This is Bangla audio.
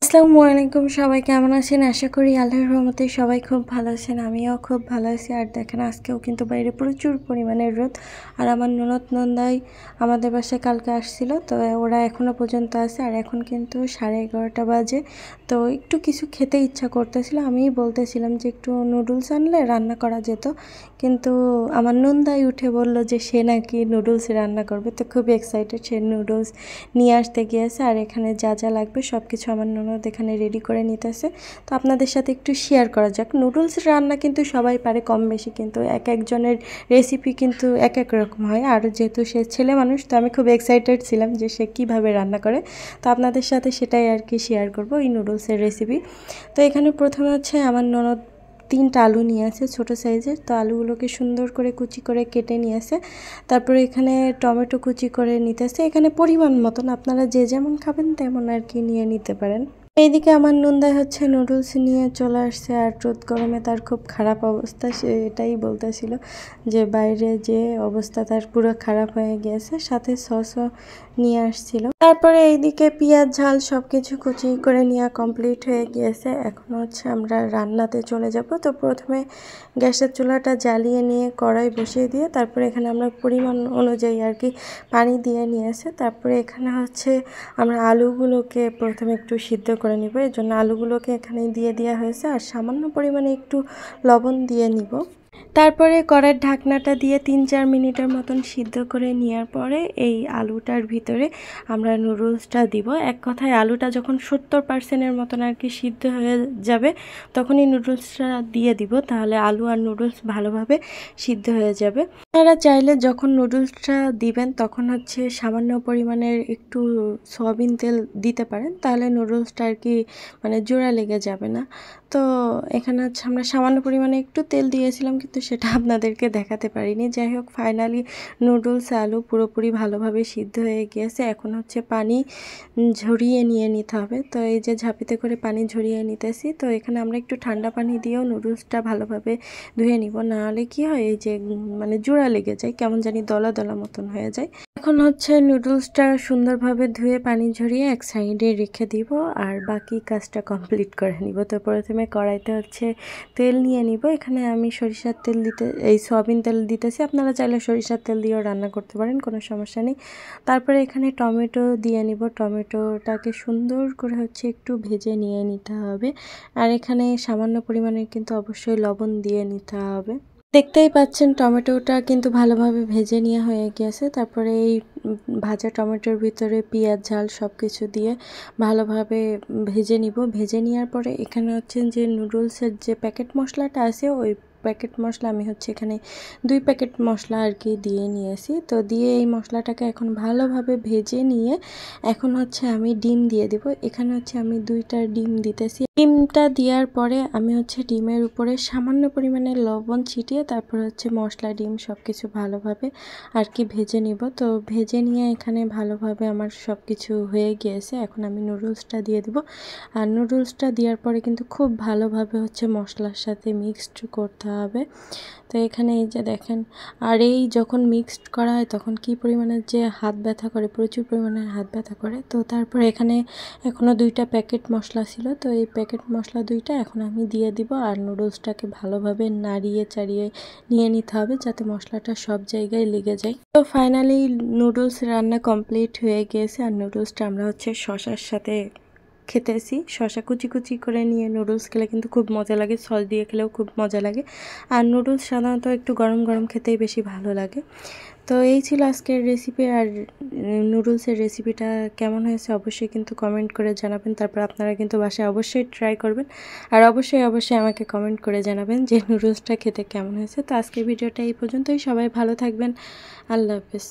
আসসালামু আলাইকুম, সবাই কেমন আছেন? আশা করি আল্লাহর রহমতে সবাই খুব ভালো আছেন। আমিও খুব ভালো আছি। আর দেখেন আজকেও কিন্তু বাইরে প্রচুর পরিমাণে রোদ। আর আমার ননদ নন্দাই আমাদের বাসায় কালকে আসছিল, তো ওরা এখনও পর্যন্ত আছে। আর এখন কিন্তু 11:30 বাজে। তো একটু কিছু খেতে ইচ্ছা করতেছিল। আমিই বলতেছিলাম যে একটু নুডলস আনলে রান্না করা যেত, কিন্তু আমার নন্দাই উঠে বলল যে সে নাকি নুডলস রান্না করবে। তো খুব এক্সাইটেড, সে নুডলস নিয়ে আসতে গিয়েছে। আর এখানে যা যা লাগবে সব কিছু আমার ননদ এখানে রেডি করে নিতেছে। তো আপনাদের সাথে একটু শেয়ার করা যাক। নুডলস রান্না কিন্তু সবাই পারে কম বেশি, কিন্তু এক একজনের রেসিপি কিন্তু এক এক রকম হয়। আর যেহেতু সে ছেলে মানুষ, তো আমি খুব এক্সাইটেড ছিলাম যে সে কীভাবে রান্না করে। তো আপনাদের সাথে সেটাই আর কি শেয়ার করব, এই নুডলসের রেসিপি। তো এখানে প্রথমে হচ্ছে আমার ননদ 3টা আলু নিয়ে আসে ছোটো সাইজের। তো আলুগুলোকে সুন্দর করে কুচি করে কেটে নিয়ে আসে। তারপরে এখানে টমেটো কুচি করে নিতেছে। এখানে পরিমাণ মতন আপনারা যে যেমন খাবেন তেমন আর কি নিয়ে নিতে পারেন। এইদিকে আমার নন্দাই হচ্ছে নুডলস নিয়ে চলে আসছে। আর রোদ গরমে তার খুব খারাপ অবস্থা, সে এটাই বলতেছিল যে বাইরে যে অবস্থা তার পুরো খারাপ হয়ে গিয়েছে। সাথে সসও নিয়ে আসছিল। তারপরে এইদিকে পেঁয়াজ ঝাল সব কিছু কুচি করে নেওয়া কমপ্লিট হয়ে গিয়েছে। এখন হচ্ছে আমরা রান্নাতে চলে যাব। তো প্রথমে গ্যাসের চুলাটা জ্বালিয়ে নিয়ে কড়াই বসিয়ে দিয়ে তারপরে এখানে আমরা পরিমাণ অনুযায়ী আর কি পানি দিয়ে নিয়েছে। তারপরে এখানে হচ্ছে আমরা আলুগুলোকে প্রথমে একটু সিদ্ধ করে নিব। এর জন্য আলুগুলোকে এখানে দিয়ে দেওয়া হয়েছে। আর সামান্য পরিমাণে একটু লবণ দিয়ে নিব। তারপরে কড়াইয়ের ঢাকনাটা দিয়ে 3-4 মিনিটের মতন সিদ্ধ করে নেওয়ার পরে এই আলুটার ভিতরে আমরা নুডলসটা দিব। এক কথায় আলুটা যখন 70%-এর মতন আর কি সিদ্ধ হয়ে যাবে, তখনই নুডলসটা দিয়ে দিব। তাহলে আলু আর নুডলস ভালোভাবে সিদ্ধ হয়ে যাবে। আপনারা চাইলে যখন নুডলসটা দিবেন তখন হচ্ছে সামান্য পরিমাণের একটু সয়াবিন তেল দিতে পারেন, তাহলে নুডলসটা আর কি মানে জোড়া লেগে যাবে না। তো এখানে হচ্ছে আমরা সামান্য পরিমাণে একটু তেল দিয়েছিলাম, কিন্তু সেটা আপনাদেরকে দেখাতে পারিনি। যাই হোক, ফাইনালি নুডলস আলু পুরোপুরি ভালোভাবে সিদ্ধ হয়ে গিয়েছে। এখন হচ্ছে পানি ঝরিয়ে নিয়ে নিতে হবে। তো এই যে ঝাঁপিতে করে পানি ঝরিয়ে নিতেছি। তো এখানে আমরা একটু ঠান্ডা পানি দিয়েও নুডলসটা ভালোভাবে ধুয়ে নিব, না হলে কি হয় এই যে মানে জোড়া লেগে যায়, কেমন জানি দলা দলা মতন হয়ে যায়। এখন হচ্ছে নুডলসটা সুন্দরভাবে ধুয়ে পানি ঝরিয়ে এক সাইডে রেখে দিব, আর বাকি কাজটা কমপ্লিট করে নিব। তো প্রথমে কড়াইতে হচ্ছে তেল নিয়ে নিব। এখানে আমি সরিষার তেল সয়াবিন তেল দিতেছি। আপনারা চাইলে সরিষার তেল দিয়েও রান্না করতে পারেন, কোনো সমস্যা নেই। তারপরে এখানে টমেটো দিয়ে নিব। টমেটোটাকে সুন্দর করে হচ্ছে একটু ভেজে নিয়ে নিতে হবে। আর এখানে সামান্য পরিমাণে কিন্তু অবশ্যই লবণ দিয়ে নিতে হবে। দেখতেই পাচ্ছেন টমেটোটা কিন্তু ভালোভাবে ভেজে নেওয়া হয়ে গেছে। তারপরে এই ভাজা টমেটোর ভিতরে পেঁয়াজ ঝাল সব কিছু দিয়ে ভালোভাবে ভেজে নিব। ভেজে নেওয়ার পরে এখানে হচ্ছে যে নুডলসের যে প্যাকেট মশলাটা আছে, ওই প্যাকেট মশলা আমি হচ্ছে এখানে 2 প্যাকেট মশলা আর কি দিয়ে নিয়েছি। তো দিয়ে এই মশলাটাকে এখন ভালোভাবে ভেজে নিয়ে এখন হচ্ছে আমি ডিম দিয়ে দেব। এখানে হচ্ছে আমি 2টা ডিম দিতেছি। ডিমটা দেওয়ার পরে আমি হচ্ছে ডিমের উপরে সামান্য পরিমাণে লবণ ছিটিয়ে তারপর হচ্ছে মশলা ডিম সব কিছু ভালোভাবে আর কি ভেজে নিব। তো ভেজে নিয়ে এখানে ভালোভাবে আমার সব কিছু হয়ে গিয়েছে। এখন আমি নুডলসটা দিয়ে দিব। আর নুডলসটা দেওয়ার পরে কিন্তু খুব ভালোভাবে হচ্ছে মশলার সাথে মিক্সড করতে হবে। তো এখানে এই যে দেখেন, আর এই যখন মিক্সড করা হয় তখন কি পরিমাণে যে হাত ব্যথা করে, প্রচুর পরিমাণে হাত ব্যথা করে। তো তারপর এখানে এখনও 2টা প্যাকেট মশলা ছিল, তো এই প্যাকেট মশলা 2টা এখন আমি দিয়ে দিব। আর নুডলসটাকে ভালোভাবে নাড়িয়ে চাড়িয়ে নিয়ে নিতে হবে যাতে মশলাটা সব জায়গায় লেগে যায়। তো ফাইনালি নুডলস রান্না কমপ্লিট হয়ে গিয়েছে। আর নুডলসটা আমরা হচ্ছে শসার সাথে খেতেছি। শসা কুচি কুচি করে নিয়ে নুডলস খেলে কিন্তু খুব মজা লাগে, সস দিয়ে খেলেও খুব মজা লাগে। আর নুডলস সাধারণত একটু গরম গরম খেতেই বেশি ভালো লাগে। তো এই ছিল আজকের রেসিপি। আর নুডলসের রেসিপিটা কেমন হয়েছে অবশ্যই কিন্তু কমেন্ট করে জানাবেন। তারপর আপনারা কিন্তু বাসায় অবশ্যই ট্রাই করবেন। আর অবশ্যই আমাকে কমেন্ট করে জানাবেন যে নুডলসটা খেতে কেমন হয়েছে। তো আজকের ভিডিওটা এই পর্যন্তই। সবাই ভালো থাকবেন। আল্লাহ হাফেজ।